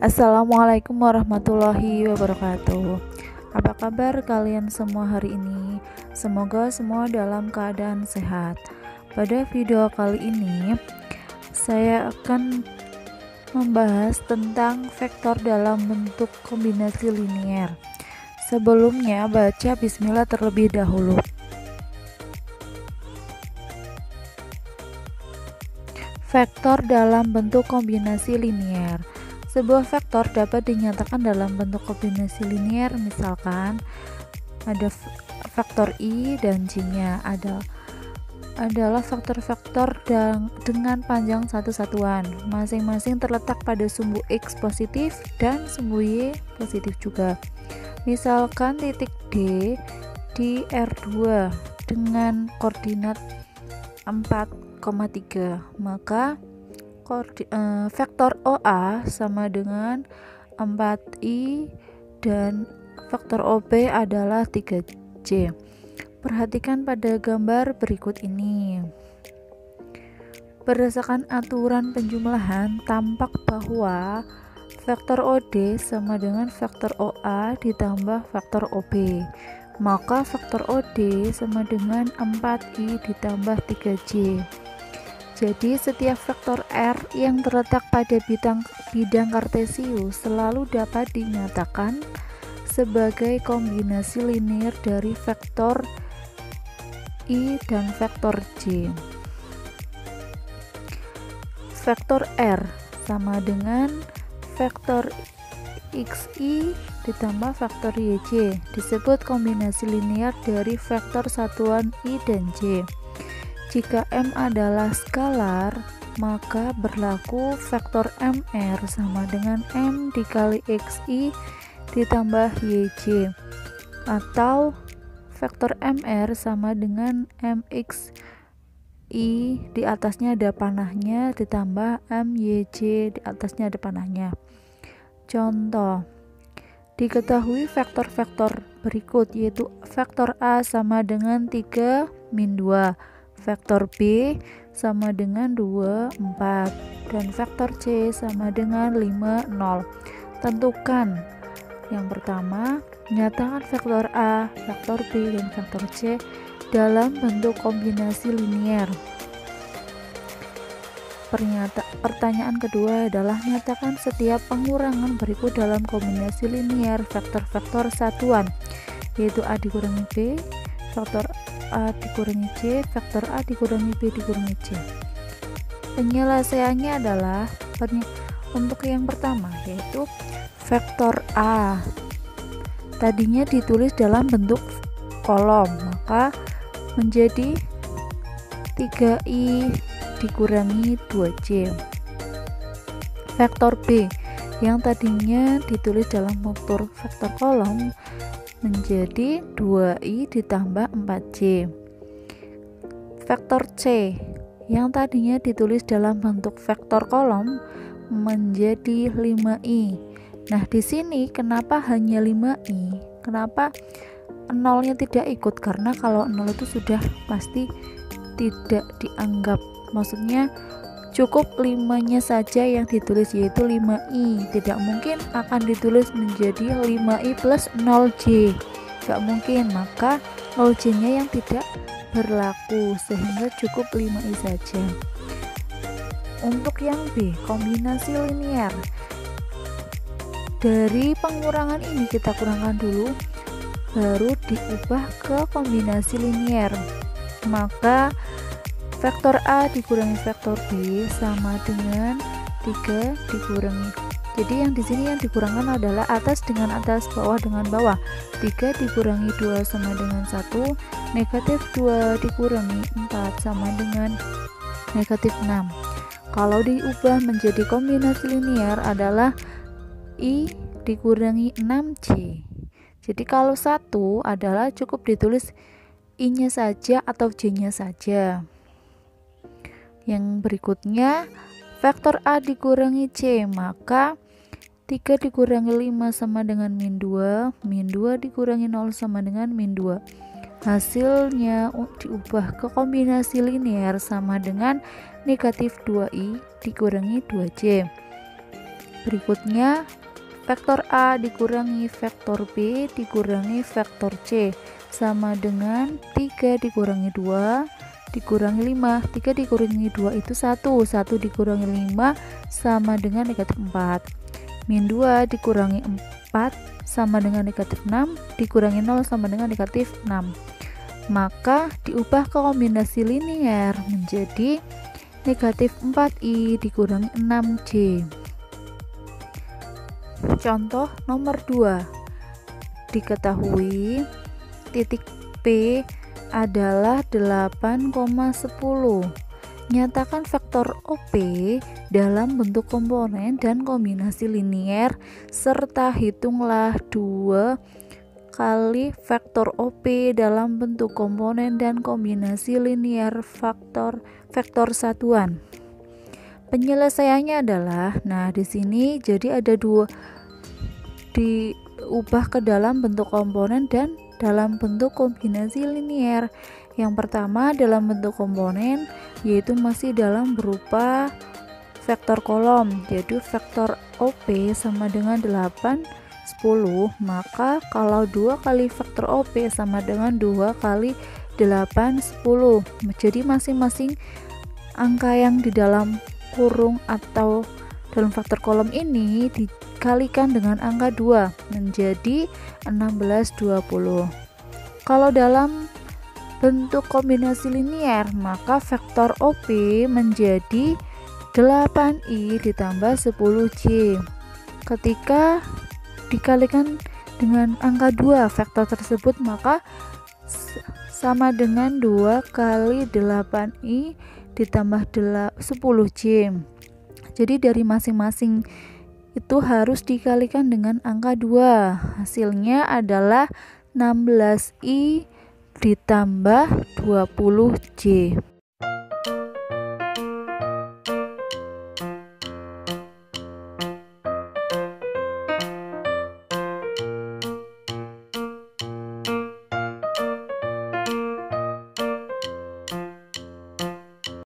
Assalamualaikum warahmatullahi wabarakatuh. Apa kabar kalian semua hari ini? Semoga semua dalam keadaan sehat. Pada video kali ini, saya akan membahas tentang vektor dalam bentuk kombinasi linier. Sebelumnya, baca bismillah terlebih dahulu. Vektor dalam bentuk kombinasi linier. Sebuah vektor dapat dinyatakan dalam bentuk kombinasi linier, misalkan ada vektor I dan J-nya adalah vektor-vektor dengan panjang satu satuan, masing-masing terletak pada sumbu X positif dan sumbu Y positif juga. Misalkan titik D di R2 dengan koordinat 4,3, maka vektor OA sama dengan 4I dan vektor OB adalah 3J. Perhatikan pada gambar berikut ini. Berdasarkan aturan penjumlahan, tampak bahwa vektor OD sama dengan vektor OA ditambah vektor OB. Maka vektor OD sama dengan 4I ditambah 3J. Jadi setiap vektor R yang terletak pada bidang kartesius selalu dapat dinyatakan sebagai kombinasi linier dari vektor I dan vektor J. Vektor R sama dengan vektor XI ditambah vektor YJ disebut kombinasi linier dari vektor satuan I dan J. Jika M adalah skalar, maka berlaku vektor MR sama dengan M dikali XI ditambah YJ, atau vektor MR sama dengan MXI di atasnya ada panahnya ditambah MYJ di atasnya ada panahnya. Contoh, diketahui vektor-vektor berikut, yaitu vektor A sama dengan 3 min 2, vektor B sama dengan 2, 4, dan vektor C sama dengan 5, 0. Tentukan. Yang pertama, nyatakan vektor A, vektor B, dan vektor C dalam bentuk kombinasi linier. Pertanyaan kedua adalah nyatakan setiap pengurangan berikut dalam kombinasi linier vektor-vektor satuan, yaitu A dikurangi B, vektor A dikurangi C, vektor A dikurangi B dikurangi C. Penyelesaiannya adalah untuk yang pertama, yaitu vektor A tadinya ditulis dalam bentuk kolom, maka menjadi 3I dikurangi 2J. Vektor B yang tadinya ditulis dalam vektor kolom menjadi 2I ditambah 4J. Vektor C yang tadinya ditulis dalam bentuk vektor kolom menjadi 5I. Nah, di sini kenapa hanya 5I? Kenapa nolnya tidak ikut? Karena kalau nol itu sudah pasti tidak dianggap. Maksudnya cukup 5-nya saja yang ditulis, yaitu 5I. Tidak mungkin akan ditulis menjadi 5I plus 0J, gak mungkin, maka 0J nya yang tidak berlaku, sehingga cukup 5I saja. Untuk yang B, kombinasi linier, dari pengurangan ini kita kurangkan dulu, baru diubah ke kombinasi linier. Maka vektor A dikurangi vektor B sama dengan 3 dikurangi. Jadi yang di sini yang dikurangkan adalah atas dengan atas, bawah dengan bawah. 3 dikurangi 2 sama dengan 1, negatif 2 dikurangi 4 sama dengan negatif 6. Kalau diubah menjadi kombinasi linier adalah I dikurangi 6J. Jadi kalau 1 adalah cukup ditulis I-nya saja atau J-nya saja. Yang berikutnya, vektor A dikurangi C, maka 3 dikurangi 5 sama dengan min 2, min 2 dikurangi 0 sama dengan min 2. Hasilnya diubah ke kombinasi linier sama dengan negatif 2I dikurangi 2J. Berikutnya, vektor A dikurangi vektor B dikurangi vektor C sama dengan 3 dikurangi 2 dikurangi 5. 3 dikurangi 2 itu 1. 1 dikurangi 5 sama dengan negatif 4. Min 2 dikurangi 4 sama dengan negatif 6 dikurangi 0 sama dengan negatif 6. Maka diubah ke kombinasi linier menjadi negatif 4i dikurangi 6j. Contoh nomor 2. Diketahui titik P adalah 8,10. Nyatakan vektor OP dalam bentuk komponen dan kombinasi linier serta hitunglah 2 kali vektor OP dalam bentuk komponen dan kombinasi linier vektor satuan. Penyelesaiannya adalah, di sini jadi ada 2 diubah ke dalam bentuk komponen dan dalam bentuk kombinasi linier. Yang pertama dalam bentuk komponen, yaitu masih dalam berupa vektor kolom, yaitu vektor OP sama dengan 8, 10. Maka kalau 2 kali vektor OP sama dengan 2 kali 8, 10. Jadi masing-masing angka yang di dalam kurung atau dalam vektor kolom ini dikalikan dengan angka 2 menjadi 16, 20. Kalau dalam bentuk kombinasi linier, maka vektor OP menjadi 8i ditambah 10j. Ketika dikalikan dengan angka 2 vektor tersebut, maka sama dengan 2 kali 8i ditambah 10j. Jadi dari masing-masing itu harus dikalikan dengan angka 2. Hasilnya adalah 16i ditambah 20j.